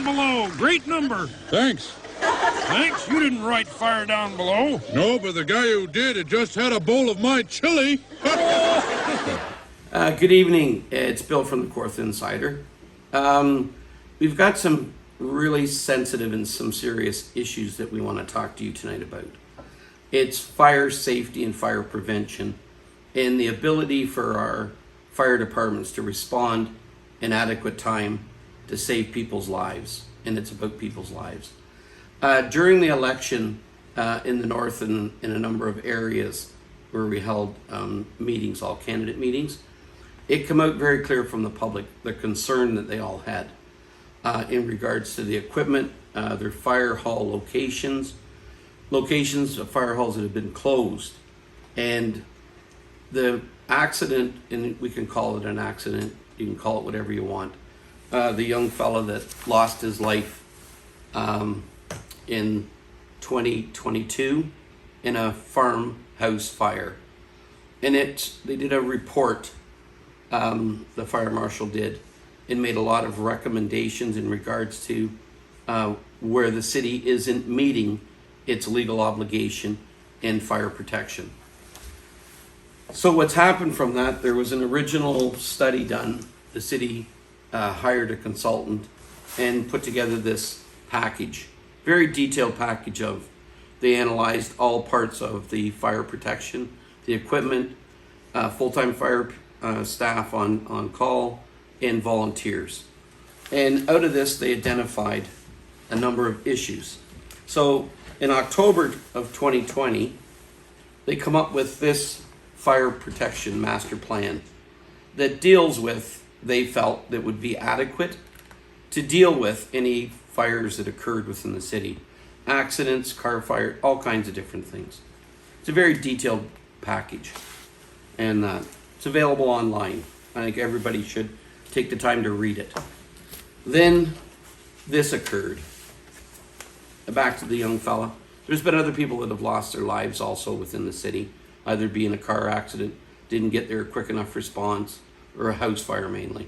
down below. Great number. Thanks. Thanks? You didn't write fire down below. No, but the guy who did had just had a bowl of my chili. Good evening. It's Bill from the Korth Insider. We've got some really sensitive and some serious issues that we want to talk to you tonight about. It's fire safety and fire prevention and the ability for our fire departments to respond in adequate time to save people's lives. And it's about people's lives. During the election in the north and in a number of areas where we held meetings, all candidate meetings, it came out very clear from the public the concern that they all had in regards to the equipment, their fire hall locations of fire halls that have been closed, and the accident, and we can call it an accident, you can call it whatever you want, the young fella that lost his life in 2022 in a farmhouse fire. And they did a report, the fire marshal did, and made a lot of recommendations in regards to where the city isn't meeting its legal obligation in fire protection. So what's happened from that, there was an original study done. The city hired a consultant and put together this package, very detailed package of, they analyzed all parts of the fire protection, the equipment, full-time fire staff on call, and volunteers. And out of this, they identified a number of issues. So in October of 2020, they come up with this fire protection master plan that deals with, they felt, that would be adequate to deal with any fires that occurred within the city. Accidents, car fire, all kinds of different things. It's a very detailed package, and it's available online. I think everybody should take the time to read it. Then this occurred. Back to the young fella. There's been other people that have lost their lives also within the city, either be in a car accident, didn't get there a quick enough response, or a house fire mainly.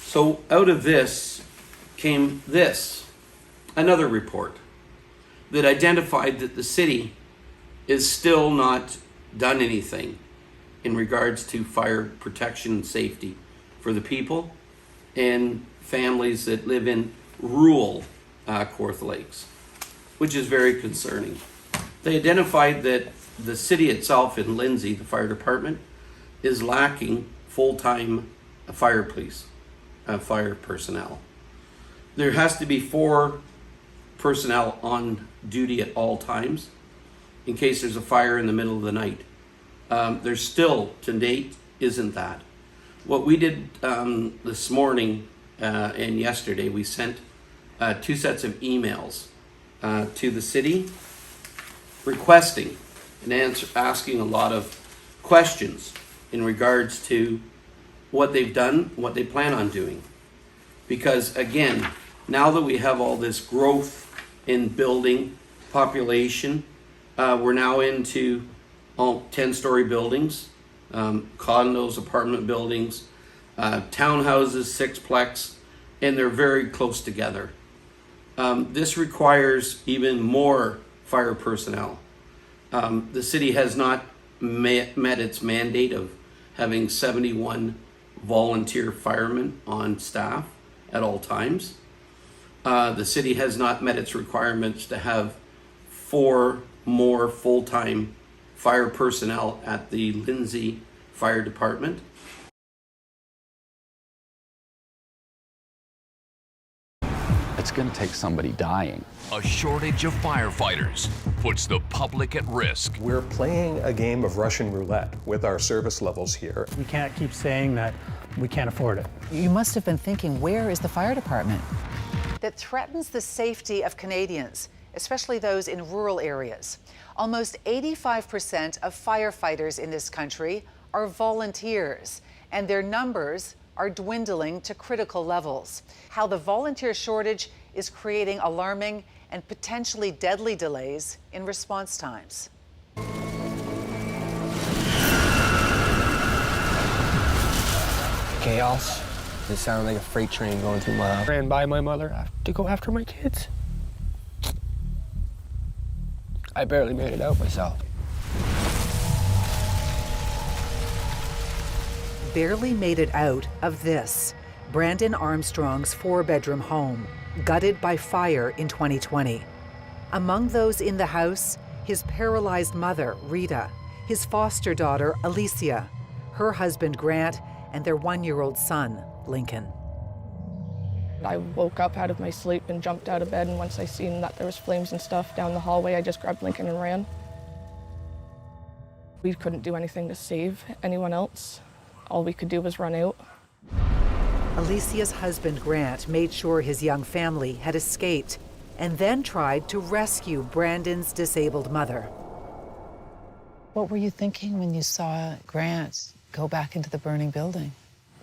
So out of this came this, another report that identified that the city is still not done anything in regards to fire protection and safety for the people and families that live in rural Korth Lakes, which is very concerning. They identified that the city itself in Lindsay, the fire department, is lacking full-time fire personnel. There has to be 4 personnel on duty at all times in case there's a fire in the middle of the night. There's still, to date, isn't that. What we did this morning and yesterday, we sent 2 sets of emails to the city requesting and asking a lot of questions in regards to what they've done, what they plan on doing. Because again, now that we have all this growth in building population, we're now into 10-story buildings, condos, apartment buildings, townhouses, sixplex, and they're very close together. This requires even more fire personnel. The city has not met its mandate of having 71 volunteer firemen on staff at all times. The city has not met its requirements to have 4 more full-time fire personnel at the Lindsay Fire Department. It's going to take somebody dying. A shortage of firefighters puts the public at risk. We're playing a game of Russian roulette with our service levels here. We can't keep saying that we can't afford it. You must have been thinking, where is the fire department? That threatens the safety of Canadians, especially those in rural areas. Almost 85% of firefighters in this country are volunteers, and their numbers are dwindling to critical levels. How the volunteer shortage is creating alarming and potentially deadly delays in response times. Chaos, It sounded like a freight train going through my house. Ran by my mother to go after my kids. I barely made it out myself. Barely made it out of this, Brandon Armstrong's 4-bedroom home, gutted by fire in 2020. Among those in the house, his paralyzed mother, Rita, his foster daughter, Alicia, her husband, Grant, and their 1-year-old son, Lincoln. I woke up out of my sleep and jumped out of bed, and once I seen that there was flames and stuff down the hallway, I just grabbed Lincoln and ran. We couldn't do anything to save anyone else. All we could do was run out. Alicia's husband, Grant, made sure his young family had escaped and then tried to rescue Brandon's disabled mother. What were you thinking when you saw Grant go back into the burning building?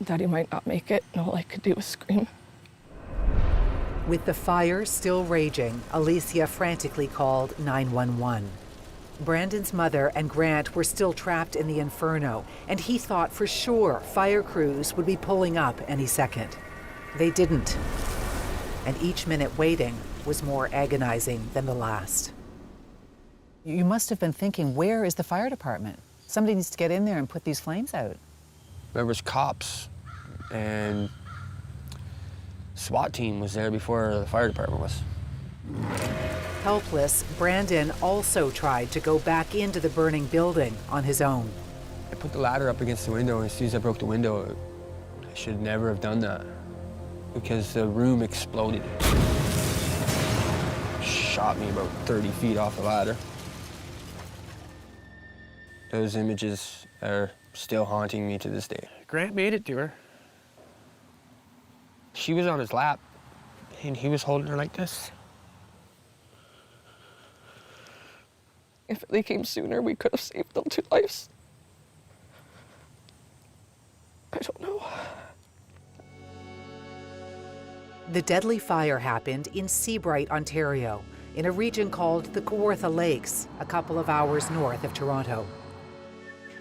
That he might not make it, and all I could do was scream. With the fire still raging, Alicia frantically called 911. Brandon's mother and Grant were still trapped in the inferno, and he thought for sure fire crews would be pulling up any second. They didn't. And each minute waiting was more agonizing than the last. You must have been thinking, where is the fire department? Somebody needs to get in there and put these flames out. There was cops, and SWAT team was there before the fire department was. Helpless, Brandon also tried to go back into the burning building on his own. I put the ladder up against the window, and as soon as I broke the window, I should never have done that because the room exploded. Shot me about 30 feet off the ladder. Those images are still haunting me to this day. Grant made it to her. She was on his lap, and he was holding her like this. If they came sooner, we could have saved them 2 lives. I don't know. The deadly fire happened in Seabright, Ontario, in a region called the Kawartha Lakes, a couple of hours north of Toronto.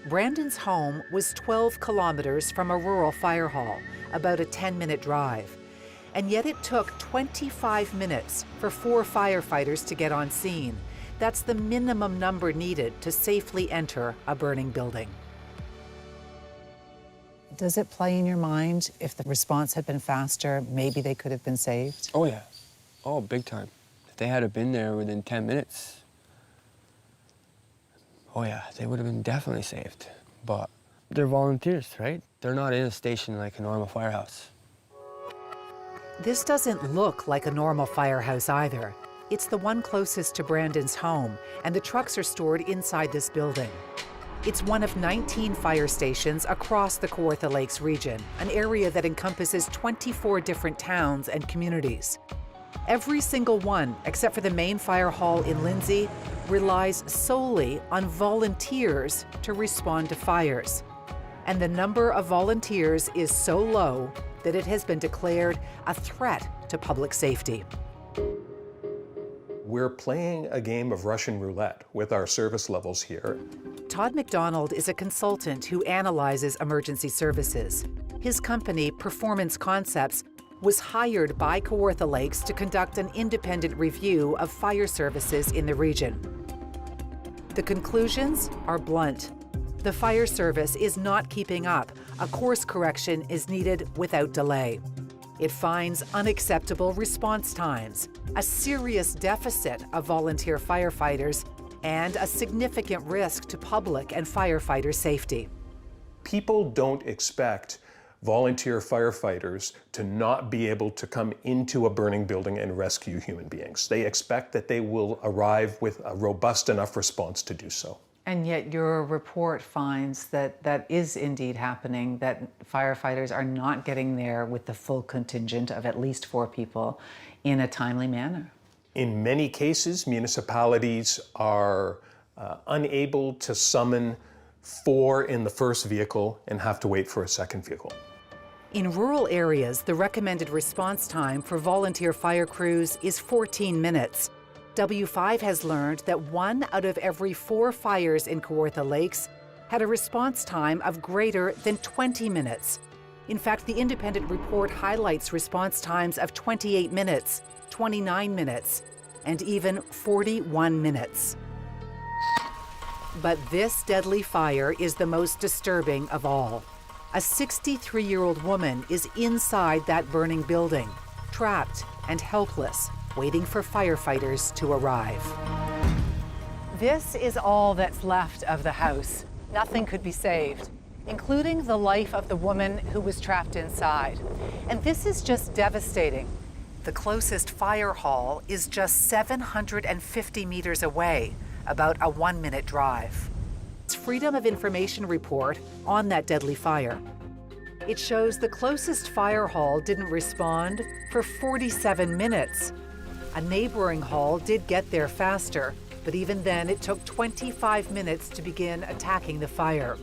Brandon's home was 12 kilometers from a rural fire hall, about a 10-minute drive. And yet it took 25 minutes for 4 firefighters to get on scene. That's the minimum number needed to safely enter a burning building. Does it play in your mind if the response had been faster, maybe they could have been saved? Oh, yeah. Oh, big time. If they had been there within 10 minutes, oh, yeah, they would have been definitely saved. But they're volunteers, right? They're not in a station like a normal firehouse. This doesn't look like a normal firehouse either. It's the one closest to Brandon's home, and the trucks are stored inside this building. It's one of 19 fire stations across the Kawartha Lakes region, an area that encompasses 24 different towns and communities. Every single one, except for the main fire hall in Lindsay, relies solely on volunteers to respond to fires. And the number of volunteers is so low that it has been declared a threat to public safety. We're playing a game of Russian roulette with our service levels here. Todd McDonald is a consultant who analyzes emergency services. His company, Performance Concepts, was hired by Kawartha Lakes to conduct an independent review of fire services in the region. The conclusions are blunt. The fire service is not keeping up. A course correction is needed without delay. It finds unacceptable response times, a serious deficit of volunteer firefighters, and a significant risk to public and firefighter safety. People don't expect volunteer firefighters to not be able to come into a burning building and rescue human beings. They expect that they will arrive with a robust enough response to do so. And yet your report finds that that is indeed happening, that firefighters are not getting there with the full contingent of at least 4 people in a timely manner. In many cases, municipalities are unable to summon 4 in the first vehicle and have to wait for a second vehicle. In rural areas, the recommended response time for volunteer fire crews is 14 minutes. W5 has learned that 1 out of every 4 fires in Kawartha Lakes had a response time of greater than 20 minutes. In fact, the independent report highlights response times of 28 minutes, 29 minutes, and even 41 minutes. But this deadly fire is the most disturbing of all. A 63-year-old woman is inside that burning building, trapped and helpless, waiting for firefighters to arrive. This is all that's left of the house. Nothing could be saved, including the life of the woman who was trapped inside. And this is just devastating. The closest fire hall is just 750 meters away, about a 1-minute drive. It's Freedom of Information report on that deadly fire. It shows the closest fire hall didn't respond for 47 minutes. A neighboring hall did get there faster, but even then it took 25 minutes to begin attacking the fire.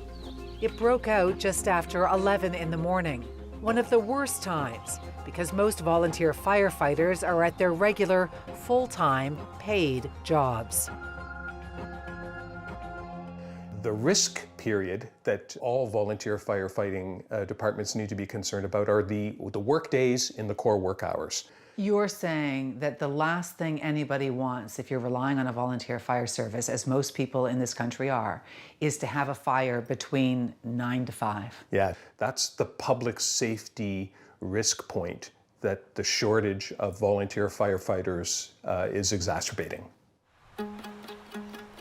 It broke out just after 11 in the morning, one of the worst times, because most volunteer firefighters are at their regular, full-time, paid jobs. The risk period that all volunteer firefighting departments need to be concerned about are the work days in the core work hours. You're saying that the last thing anybody wants, if you're relying on a volunteer fire service, as most people in this country are, is to have a fire between 9 to 5. Yeah, that's the public safety risk point that the shortage of volunteer firefighters is exacerbating.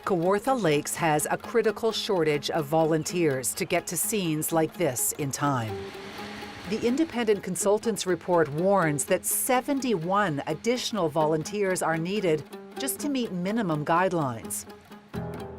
Kawartha Lakes has a critical shortage of volunteers to get to scenes like this in time. The independent consultants report warns that 71 additional volunteers are needed just to meet minimum guidelines.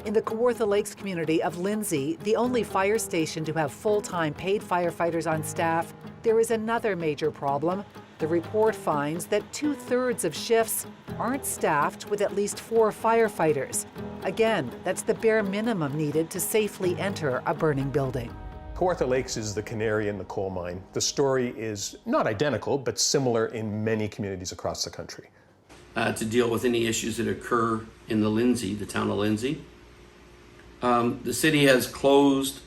In the Kawartha Lakes community of Lindsay, the only fire station to have full-time paid firefighters on staff, there is another major problem. The report finds that 2/3 of shifts aren't staffed with at least 4 firefighters. Again, that's the bare minimum needed to safely enter a burning building. Kawartha Lakes is the canary in the coal mine. The story is not identical, but similar in many communities across the country. To deal with any issues that occur in the town of Lindsay. The city has closed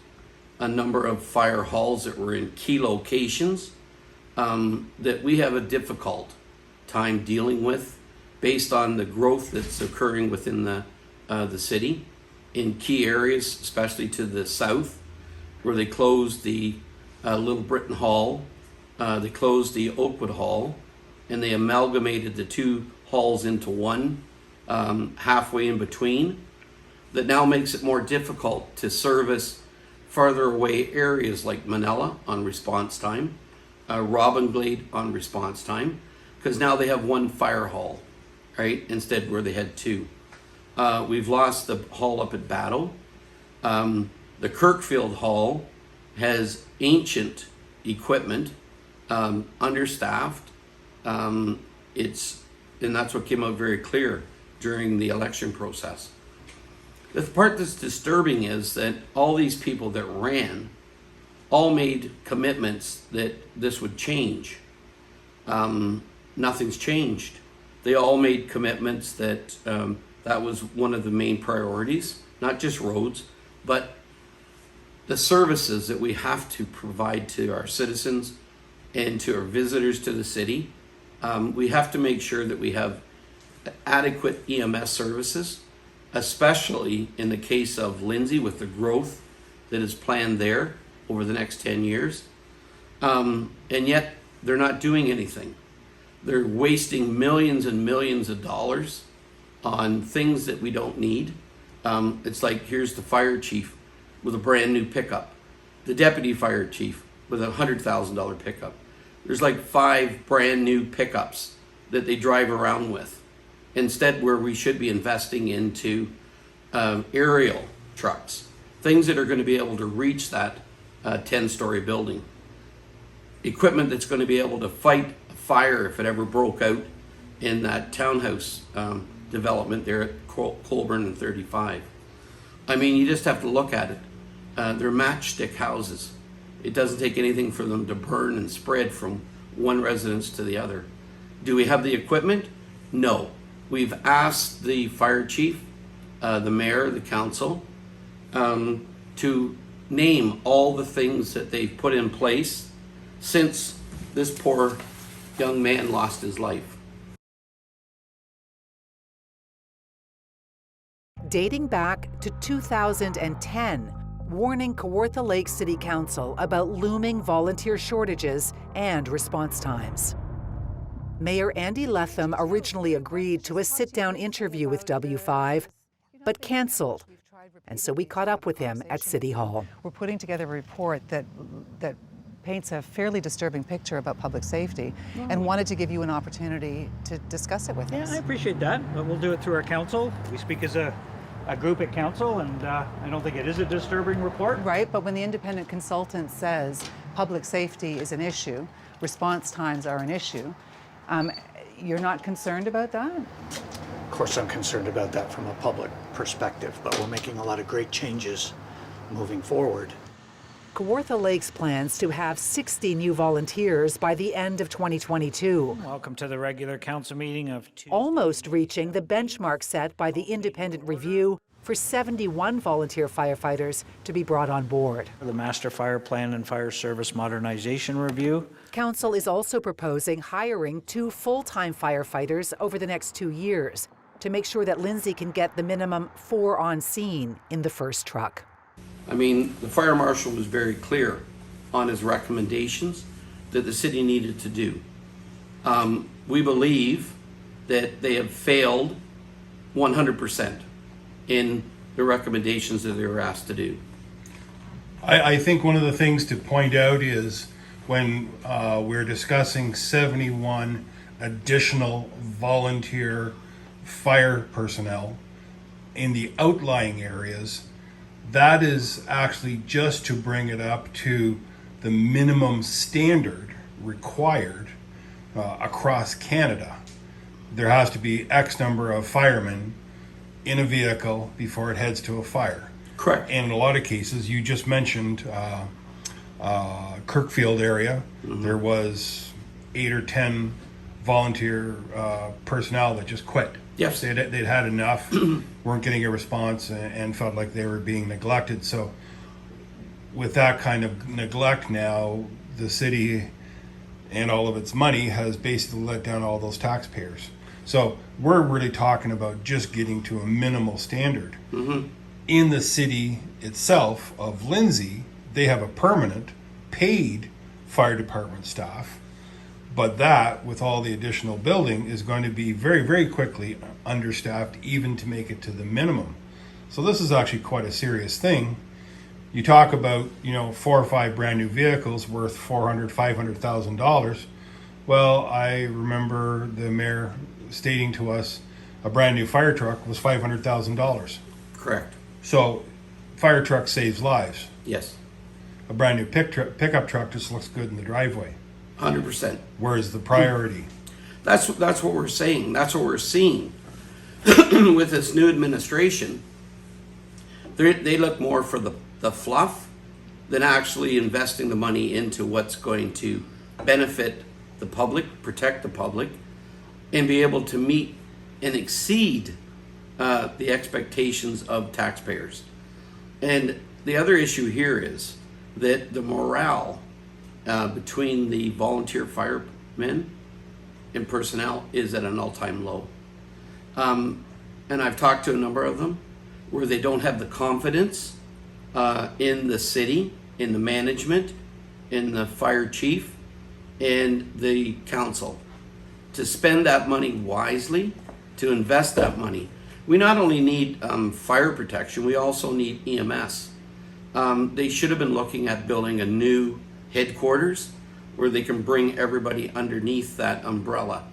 a number of fire halls that were in key locations that we have a difficult time dealing with based on the growth that's occurring within the city in key areas, especially to the south, where they closed the Little Britain Hall, they closed the Oakwood Hall, and they amalgamated the 2 halls into one halfway in between. That now makes it more difficult to service farther away areas like Manila on response time, Robinglade on response time, because now they have 1 fire hall, right, instead where they had 2. We've lost the hall up at Battle. The Kirkfield Hall has ancient equipment, understaffed. And that's what came out very clear during the election process. The part that's disturbing is that all these people that ran all made commitments that this would change. Nothing's changed. They all made commitments that that was one of the main priorities, not just roads, but the services that we have to provide to our citizens and to our visitors to the city. We have to make sure that we have adequate EMS services, especially in the case of Lindsay with the growth that is planned there over the next 10 years. And yet they're not doing anything. They're wasting millions and millions of dollars on things that we don't need. It's like, here's the fire chief with a brand new pickup, the deputy fire chief with a $100,000 pickup. There's like 5 brand new pickups that they drive around with, instead where we should be investing into aerial trucks, things that are going to be able to reach that 10-story building, equipment that's going to be able to fight a fire if it ever broke out in that townhouse development there at Colburn and 35. I mean, you just have to look at it. They're matchstick houses. It doesn't take anything for them to burn and spread from one residence to the other. Do we have the equipment? No. We've asked the fire chief, the mayor, the council, to name all the things that they've put in place since this poor young man lost his life. Dating back to 2010, warning Kawartha Lake City Council about looming volunteer shortages and response times. Mayor Andy Letham originally agreed to a sit-down interview with W5, but canceled. And so we caught up with him at City Hall. We're putting together a report that paints a fairly disturbing picture about public safety and wanted to give you an opportunity to discuss it with us. Yeah, I appreciate that, but we'll do it through our council. We speak as a group at council, and I don't think it is a disturbing report. Right, but when the independent consultant says public safety is an issue, response times are an issue, you're not concerned about that? Of course I'm concerned about that from a public perspective, but we're making a lot of great changes moving forward. Kawartha Lake's plans to have 60 new volunteers by the end of 2022. Welcome to the regular council meeting of almost reaching the benchmark set by the independent review for 71 volunteer firefighters to be brought on board. the Master Fire Plan and Fire Service Modernization Review. Council is also proposing hiring 2 full-time firefighters over the next 2 years to make sure that Lindsay can get the minimum 4 on scene in the first truck. I mean, the fire marshal was very clear on his recommendations that the city needed to do. We believe that they have failed 100% in the recommendations that they were asked to do. I think one of the things to point out is when we're discussing 71 additional volunteer fire personnel in the outlying areas, that is actually just to bring it up to the minimum standard required across Canada. There has to be X number of firemen in a vehicle before it heads to a fire. Correct. And in a lot of cases, you just mentioned Kirkfield area, there was 8 or 10 volunteer personnel that just quit. Yes. They'd had enough, weren't getting a response, and felt like they were being neglected. So with that kind of neglect now, the city and all of its money has basically let down all those taxpayers. So we're really talking about just getting to a minimal standard. In the city itself of Lindsay, they have a permanent paid fire department staff, but that, with all the additional building, is going to be very, very quickly understaffed even to make it to the minimum. So this is actually quite a serious thing. You talk about, 4 or 5 brand new vehicles worth $400,000, $500,000. Well, I remember the mayor stating to us a brand new fire truck was $500,000. Correct. So fire truck saves lives. Yes. A brand new pickup truck just looks good in the driveway. 100%. Where's the priority? That's what we're saying. That's what we're seeing with this new administration. They look more for the fluff than actually investing the money into what's going to benefit the public, protect the public, and be able to meet and exceed the expectations of taxpayers. And the other issue here is that the morale between the volunteer firemen and personnel is at an all-time low. And I've talked to a number of them where they don't have the confidence in the city, in the management, in the fire chief, and the council to spend that money wisely, to invest that money. We not only need fire protection, we also need EMS. They should have been looking at building a new headquarters where they can bring everybody underneath that umbrella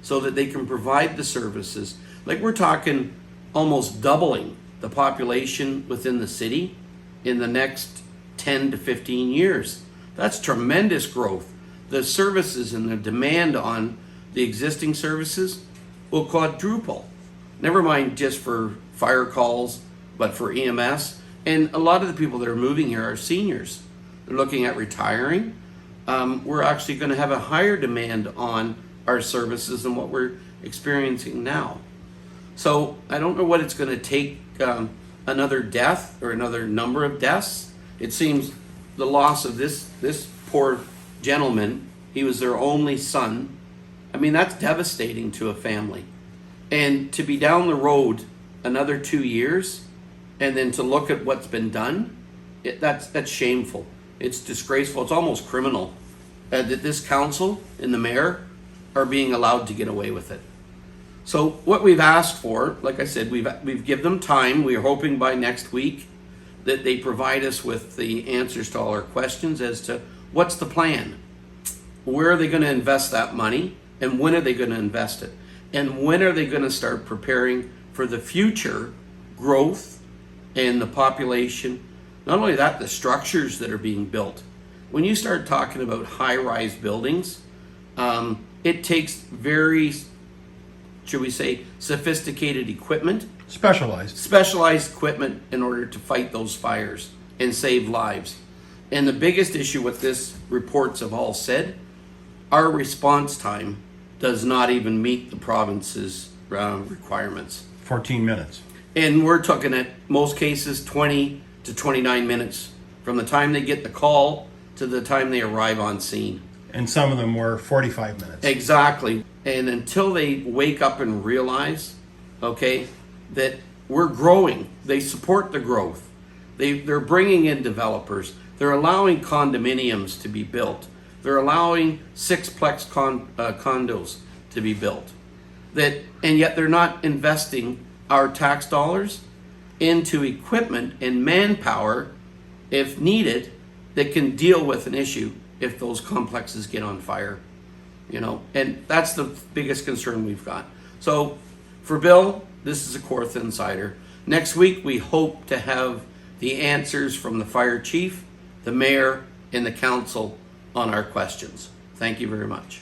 so that they can provide the services. Like, we're talking almost doubling the population within the city in the next 10 to 15 years. That's tremendous growth. The services and the demand on the existing services will quadruple. Never mind just for fire calls, but for EMS. And a lot of the people that are moving here are seniors. They're looking at retiring. We're actually going to have a higher demand on our services than what we're experiencing now. So I don't know what it's going to take, another death or another number of deaths. It seems the loss of this poor gentleman. He was their only son. I mean, that's devastating to a family. And to be down the road another 2 years and then to look at what's been done, that's shameful. It's disgraceful. It's almost criminal that this council and the mayor are being allowed to get away with it. So what we've asked for, like I said, we've given them time. We're hoping by next week that they provide us with the answers to all our questions as to what's the plan. Where are they going to invest that money? And when are they going to invest it? And when are they going to start preparing for the future growth and the population? Not only that, the structures that are being built. When you start talking about high-rise buildings, it takes very, should we say, sophisticated equipment. Specialized equipment in order to fight those fires and save lives. And the biggest issue with this, reports have all said, our response time does not even meet the province's requirements. 14 minutes. And we're talking at most cases 20 to 29 minutes from the time they get the call to the time they arrive on scene. And some of them were 45 minutes. Exactly. And until they wake up and realize, okay, that we're growing, they support the growth. They're bringing in developers. They're allowing condominiums to be built. They're allowing sixplex condos to be built. And yet they're not investing our tax dollars into equipment and manpower, if needed, that can deal with an issue if those complexes get on fire. And that's the biggest concern we've got. So for Bill, this is a Kawartha Insider. Next week, we hope to have the answers from the fire chief, the mayor, and the council on our questions. Thank you very much.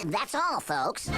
That's all, folks.